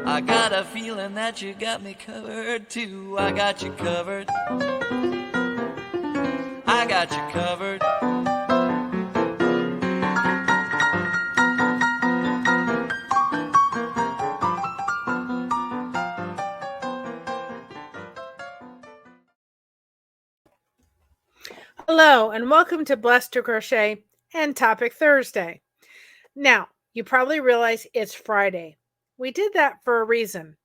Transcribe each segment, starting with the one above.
I got a feeling that you got me covered too. I got you covered. I got you covered. Hello, and welcome to Blessed to Crochet and Topic Thursday. Now, you probably realize it's Friday. We did that for a reason,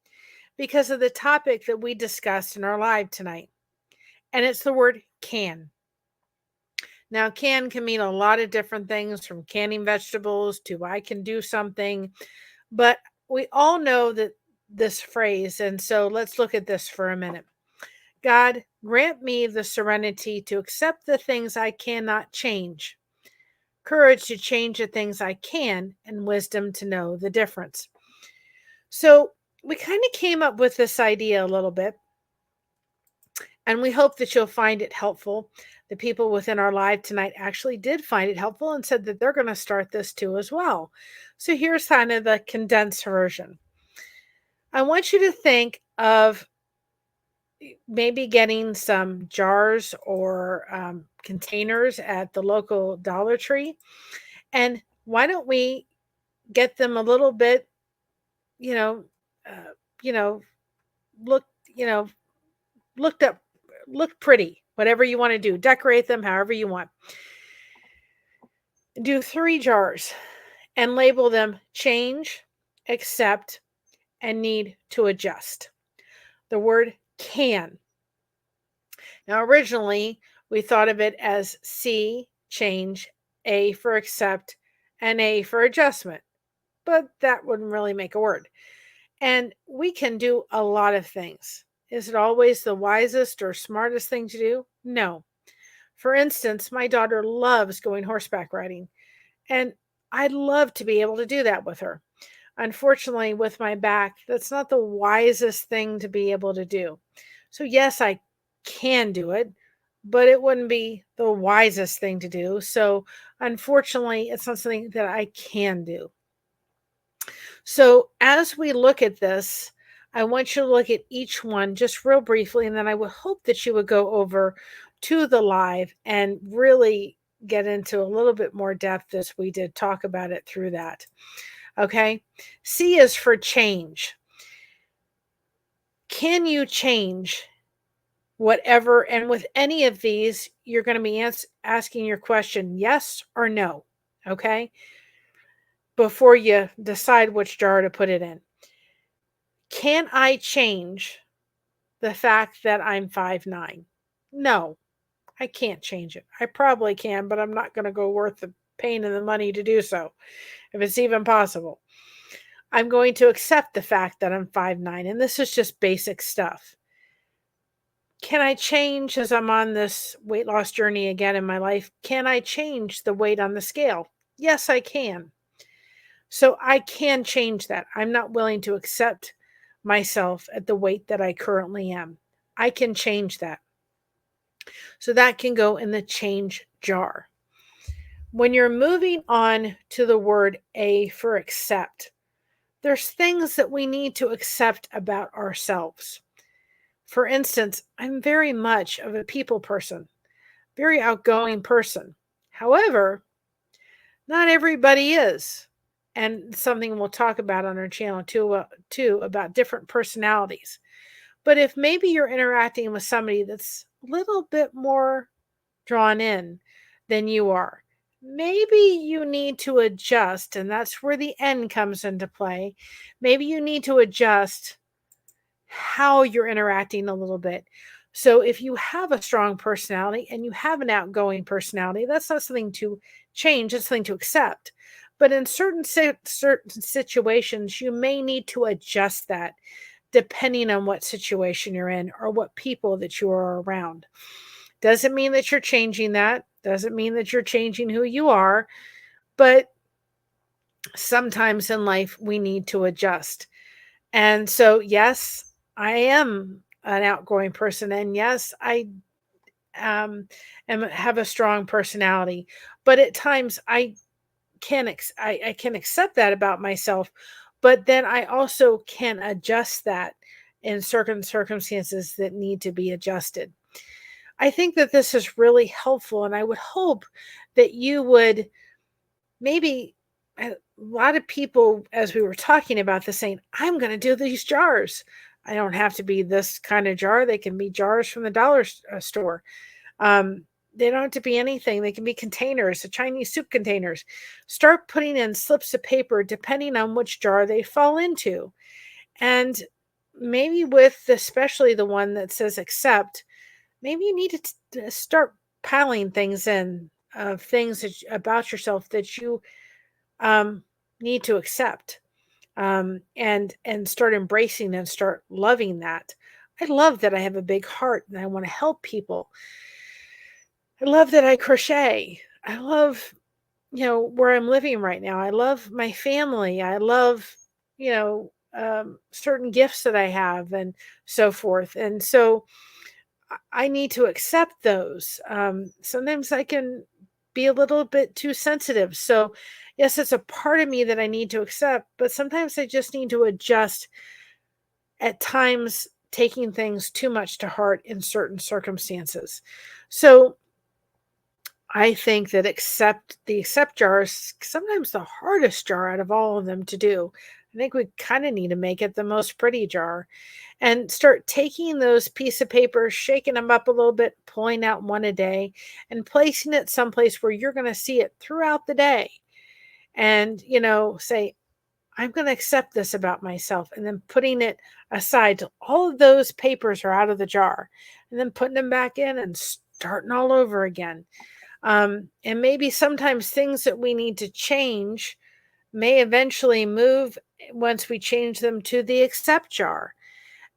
because of the topic that we discussed in our live tonight, and it's the word can. Now, can mean a lot of different things, from canning vegetables to I can do something, but we all know that this phrase, and so let's look at this for a minute. God, grant me the serenity to accept the things I cannot change, courage to change the things I can, and wisdom to know the difference. So we kind of came up with this idea a little bit, and we hope that you'll find it helpful. The people within our live tonight actually did find it helpful and said that they're going to start this too as well. So here's kind of the condensed version. I want you to think of maybe getting some jars or containers at the local Dollar Tree. And why don't we get them a little bit, you know, uh, you know, look, you know, looked up, look pretty, whatever you want to do, decorate them however you want. Do 3 jars and label them change, accept, and need to adjust. The word can. Now, originally, we thought of it as C, change, A for accept, and A for adjustment, but that wouldn't really make a word. And we can do a lot of things. Is it always the wisest or smartest thing to do? No. For instance, my daughter loves going horseback riding, and I'd love to be able to do that with her. Unfortunately, with my back, that's not the wisest thing to be able to do. So, yes, I can do it, but it wouldn't be the wisest thing to do. So, unfortunately, it's not something that I can do. So, as we look at this, I want you to look at each one just real briefly, and then I would hope that you would go over to the live and really get into a little bit more depth as we did talk about it through that. Okay. C is for change. Can you change whatever? And with any of these, you're going to be asking your question yes or no. Okay. Before you decide which jar to put it in. Can I change the fact that I'm 5'9"? No, I can't change it. I probably can, but I'm not going to go worth the pain and the money to do so, if it's even possible. I'm going to accept the fact that I'm 5'9", and this is just basic stuff. Can I change as I'm on this weight loss journey again in my life? Can I change the weight on the scale? Yes, I can. So I can change that. I'm not willing to accept myself at the weight that I currently am. I can change that. So that can go in the change jar. When you're moving on to the word A for accept, there's things that we need to accept about ourselves. For instance, I'm very much of a people person, very outgoing person. However, not everybody is. And something we'll talk about on our channel too about different personalities. But if maybe you're interacting with somebody that's a little bit more drawn in than you are, maybe you need to adjust, and that's where the N comes into play. Maybe you need to adjust how you're interacting a little bit. So if you have a strong personality and you have an outgoing personality, that's not something to change, it's something to accept. But in certain situations, you may need to adjust that depending on what situation you're in or what people that you are around. Doesn't mean that you're changing that, doesn't mean that you're changing who you are, but sometimes in life we need to adjust. And so, yes, I am an outgoing person, and yes, I have a strong personality. But at times, I can accept that about myself. But then I also can adjust that in certain circumstances that need to be adjusted. I think that this is really helpful, and I would hope that you would maybe, a lot of people, as we were talking about this, saying, I'm going to do these jars. I don't have to be this kind of jar. They can be jars from the dollar store. Um, they don't have to be anything. They can be containers, the Chinese soup containers. Start putting in slips of paper depending on which jar they fall into. And maybe with especially the one that says accept, maybe you need to start piling things in of things about yourself that you um, need to accept, and start embracing and start loving that. I love that I have a big heart and I want to help people. I love that I crochet. I love, where I'm living right now. I love my family. I love, certain gifts that I have and so forth. And so I need to accept those. Sometimes I can be a little bit too sensitive. So, yes, it's a part of me that I need to accept, but sometimes I just need to adjust at times, taking things too much to heart in certain circumstances. So, I think that the accept jar is sometimes the hardest jar out of all of them to do. I think we kind of need to make it the most pretty jar and start taking those piece of paper, shaking them up a little bit, pulling out one a day and placing it someplace where you're going to see it throughout the day. And, say, I'm going to accept this about myself, and then putting it aside till all of those papers are out of the jar, and then putting them back in and starting all over again. And maybe sometimes things that we need to change may eventually move once we change them to the accept jar.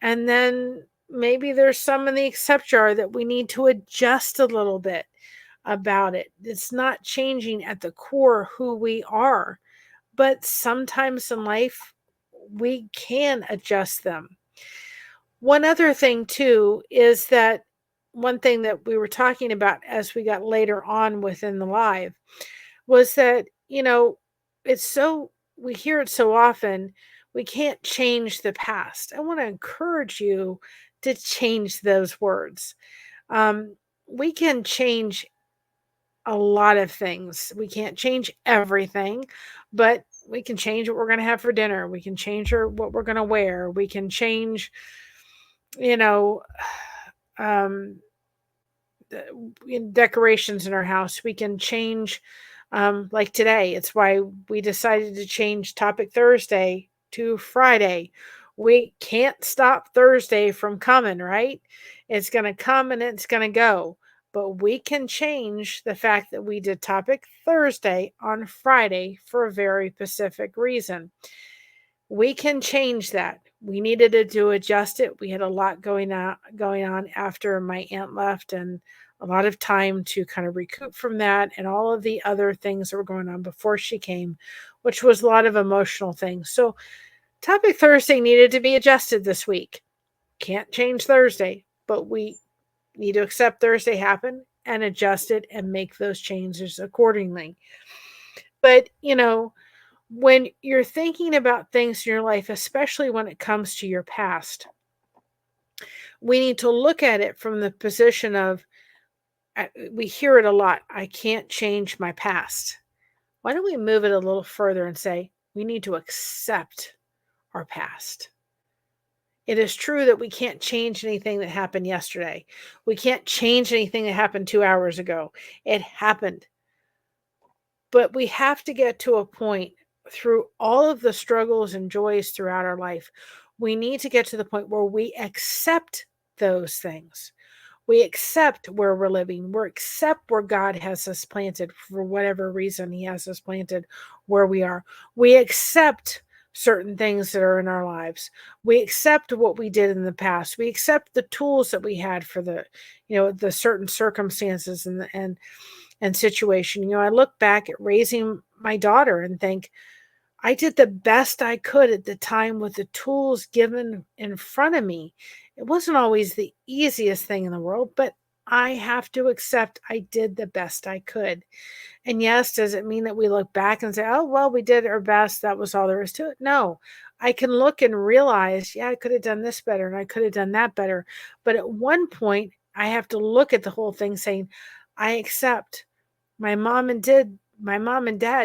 And then maybe there's some in the accept jar that we need to adjust a little bit about it. It's not changing at the core who we are, but sometimes in life we can adjust them. One other thing too is that one thing that we were talking about as we got later on within the live was that, it's so, we hear it so often, we can't change the past. I want to encourage you to change those words. We can change a lot of things. We can't change everything, but we can change what we're going to have for dinner. We can change what we're going to wear. We can change, you know, um, decorations in our house. We can change, like today. It's why we decided to change Topic Thursday to Friday. We can't stop Thursday from coming, right? It's going to come and it's going to go. But we can change the fact that we did Topic Thursday on Friday for a very specific reason. We can change that. We needed to adjust it. We had a lot going on after my aunt left, and a lot of time to kind of recoup from that and all of the other things that were going on before she came, which was a lot of emotional things. So Topic Thursday needed to be adjusted this week. Can't change Thursday, but we need to accept Thursday happened and adjust it and make those changes accordingly. But, when you're thinking about things in your life, especially when it comes to your past, we need to look at it from the position of, we hear it a lot, I can't change my past. Why don't we move it a little further and say, we need to accept our past? It is true that we can't change anything that happened yesterday. We can't change anything that happened 2 hours ago. It happened. But we have to get to a point through all of the struggles and joys throughout our life. We need to get to the point where we accept those things. We accept where we're living. We accept where God has us planted for whatever reason he has us planted where we are. We accept certain things that are in our lives. We accept what we did in the past. We accept the tools that we had for the certain circumstances and situation. I look back at raising my daughter and think, I did the best I could at the time with the tools given in front of me. It wasn't always the easiest thing in the world, but I have to accept I did the best I could. And yes, does it mean that we look back and say, oh, well, we did our best. That was all there is to it? No. I can look and realize, yeah, I could have done this better and I could have done that better. But at one point, I have to look at the whole thing saying, I accept my mom and dad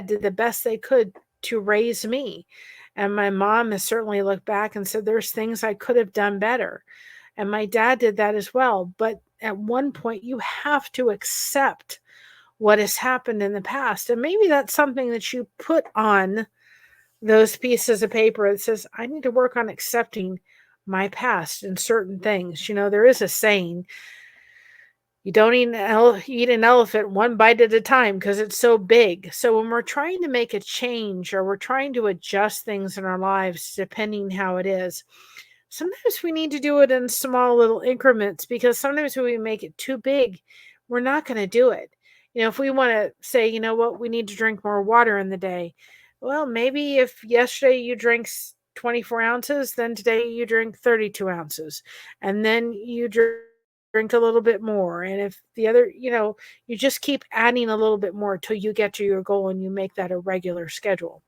did the best they could to raise me. And my mom has certainly looked back and said, there's things I could have done better. And my dad did that as well. But at one point, you have to accept what has happened in the past. And maybe that's something that you put on those pieces of paper that says, I need to work on accepting my past and certain things. You know, there is a saying, you don't eat an elephant one bite at a time because it's so big. So when we're trying to make a change or we're trying to adjust things in our lives, depending how it is, sometimes we need to do it in small little increments, because sometimes when we make it too big, we're not going to do it. You know, if we want to say, you know what, we need to drink more water in the day. Well, maybe if yesterday you drank 24 ounces, then today you drink 32 ounces. And then you drink a little bit more. And if the other, you know, you just keep adding a little bit more till you get to your goal and you make that a regular schedule.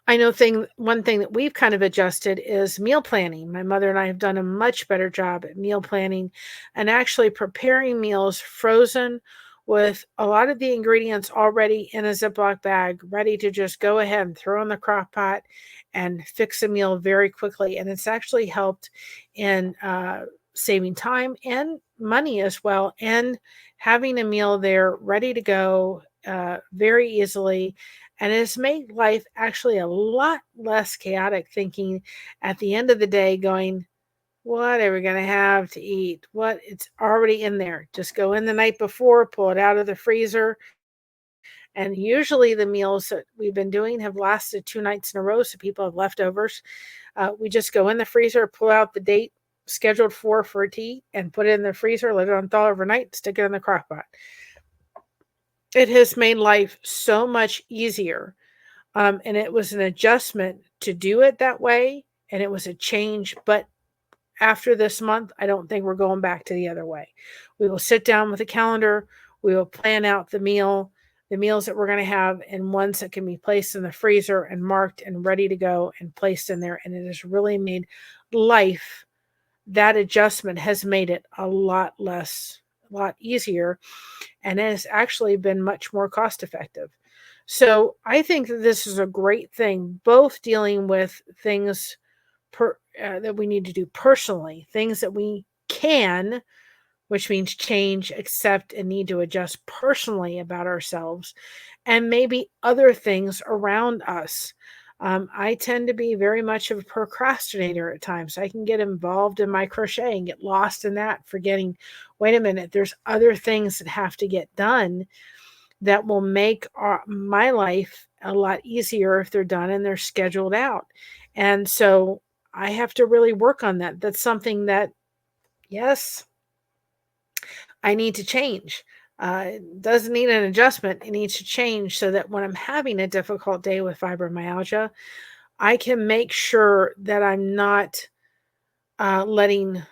I know one thing that we've kind of adjusted is meal planning. My mother and I have done a much better job at meal planning and actually preparing meals frozen with a lot of the ingredients already in a Ziploc bag, ready to just go ahead and throw in the crock pot and fix a meal very quickly. And it's actually helped in saving time and money as well, and having a meal there ready to go very easily. And it's made life actually a lot less chaotic, thinking at the end of the day, going, what are we going to have to eat? What? It's already in there. Just go in the night before, pull it out of the freezer. And usually the meals that we've been doing have lasted 2 nights in a row. So people have leftovers. We just go in the freezer, pull out the date scheduled for a tea, and put it in the freezer, let it on thaw overnight, stick it in the crock pot. It has made life so much easier. And it was an adjustment to do it that way. And it was a change. But after this month, I don't think we're going back to the other way. We will sit down with a calendar. We will plan out the meals that we're going to have, and ones that can be placed in the freezer and marked and ready to go and placed in there. And it has really made life, that adjustment has made it a lot easier, and it has actually been much more cost effective. So I think that this is a great thing, both dealing with things that we need to do personally, things that we can, which means change, accept, and need to adjust personally about ourselves, and maybe other things around us. I tend to be very much of a procrastinator at times. I can get involved in my crochet and get lost in that, forgetting, wait a minute, there's other things that have to get done that will make my life a lot easier if they're done and they're scheduled out. And so I have to really work on that. That's something that, yes, I need to change. It doesn't need an adjustment. It needs to change so that when I'm having a difficult day with fibromyalgia, I can make sure that I'm not letting,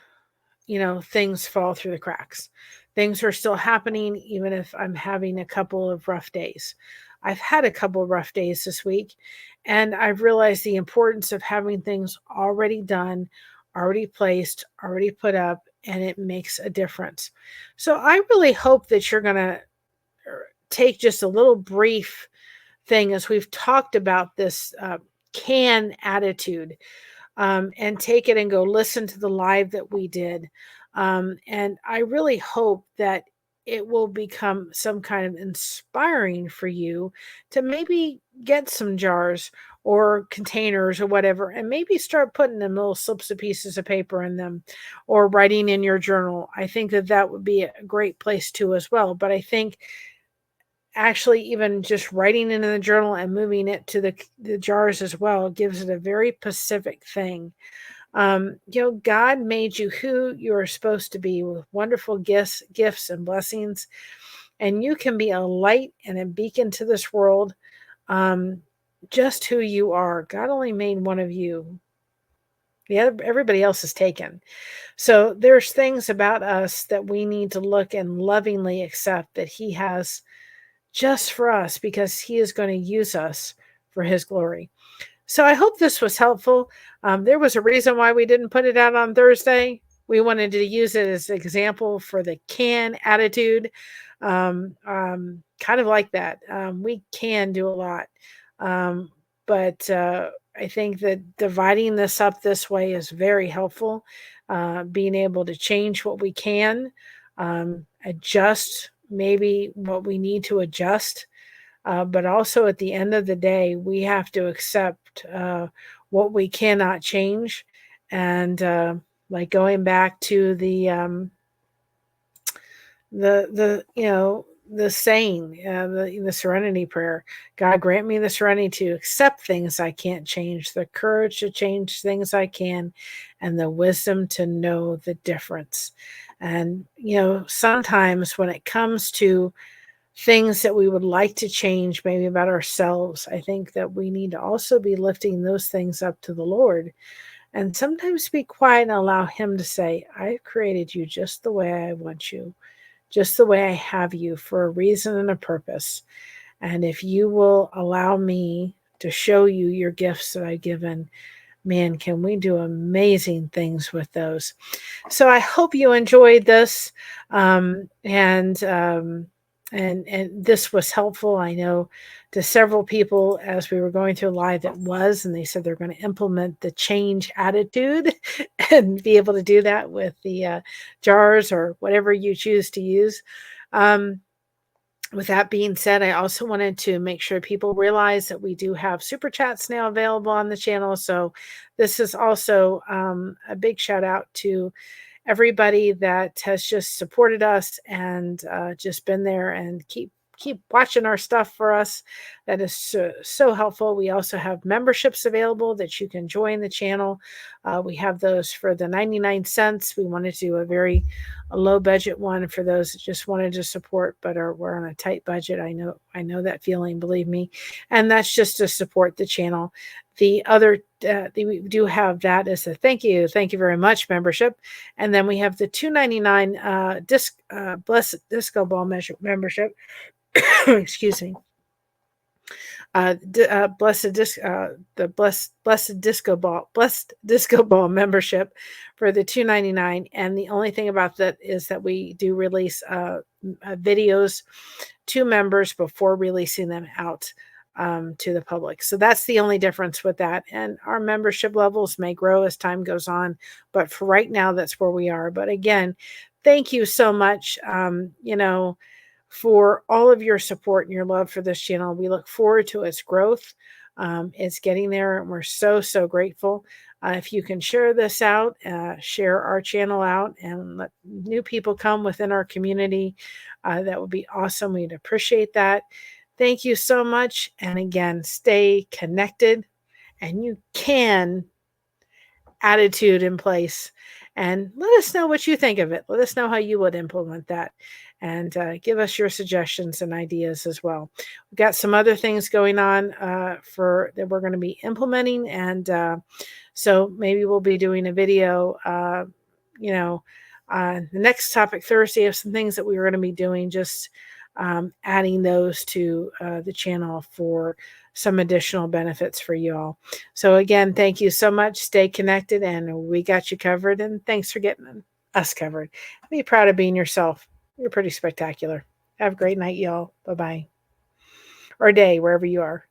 things fall through the cracks. Things are still happening, even if I'm having a couple of rough days. I've had a couple of rough days this week, and I've realized the importance of having things already done, already placed, already put up, and it makes a difference. So I really hope that you're going to take just a little brief thing as we've talked about this can attitude, and take it and go listen to the live that we did. And I really hope that it will become some kind of inspiring for you to maybe get some jars or containers or whatever, and maybe start putting them little slips of pieces of paper in them, or writing in your journal. I think that that would be a great place too as well. But I think actually even just writing it in the journal and moving it to the jars as well gives it a very specific thing. God made you who you are supposed to be, with wonderful gifts and blessings, and you can be a light and a beacon to this world, just who you are. God only made one of you. Everybody else is taken. So there's things about us that we need to look and lovingly accept that he has just for us, because he is going to use us for his glory. So I hope this was helpful. There was a reason why we didn't put it out on Thursday. We wanted to use it as an example for the can attitude. Kind of like that. We can do a lot. But I think that dividing this up this way is very helpful. Being able to change what we can, adjust maybe what we need to adjust. But also at the end of the day, we have to accept what we cannot change. And like going back to the saying, the serenity prayer, God grant me the serenity to accept things I can't change, the courage to change things I can, and the wisdom to know the difference. And sometimes when it comes to things that we would like to change, maybe about ourselves, I think that we need to also be lifting those things up to the Lord, and sometimes be quiet and allow him to say, I've created you just the way I want you, just the way I have you, for a reason and a purpose. And if you will allow me to show you your gifts that I've given, man, can we do amazing things with those. So I hope you enjoyed this. And this was helpful. I know to several people as we were going through live, it was, and they said they're going to implement the change attitude and be able to do that with the jars or whatever you choose to use. With that being said, I also wanted to make sure people realize that we do have super chats now available on the channel. So this is also a big shout out to everybody that has just supported us and just been there and keep watching our stuff for us. That is so helpful. We also have memberships available that you can join the channel. We have those for the 99 cents. We wanted to do a very low budget one for those that just wanted to support but we're on a tight budget. I know that feeling, believe me. And that's just to support the channel. The other we do have that as a thank you very much membership, and then we have the $2.99 Blessed Disco Ball membership. Excuse me. Blessed Disco Ball membership for the $2.99, and the only thing about that is that we do release videos to members before releasing them out to the public. So that's the only difference with that. And our membership levels may grow as time goes on, but for right now, that's where we are. But again, thank you so much, for all of your support and your love for this channel. We look forward to its growth. It's getting there, and we're so grateful. If you can share this out, share our channel out, and let new people come within our community, that would be awesome. We'd appreciate that. Thank you so much. And again, stay connected, and you can attitude in place. And let us know what you think of it. Let us know how you would implement that, and give us your suggestions and ideas as well. We've got some other things going on that we're going to be implementing, and so maybe we'll be doing a video, the next topic Thursday of some things that we were going to be doing, just adding those to the channel for some additional benefits for you all. So again, thank you so much. Stay connected, and we got you covered. And thanks for getting us covered. Be proud of being yourself. You're pretty spectacular. Have a great night, y'all. Bye-bye. Or day, wherever you are.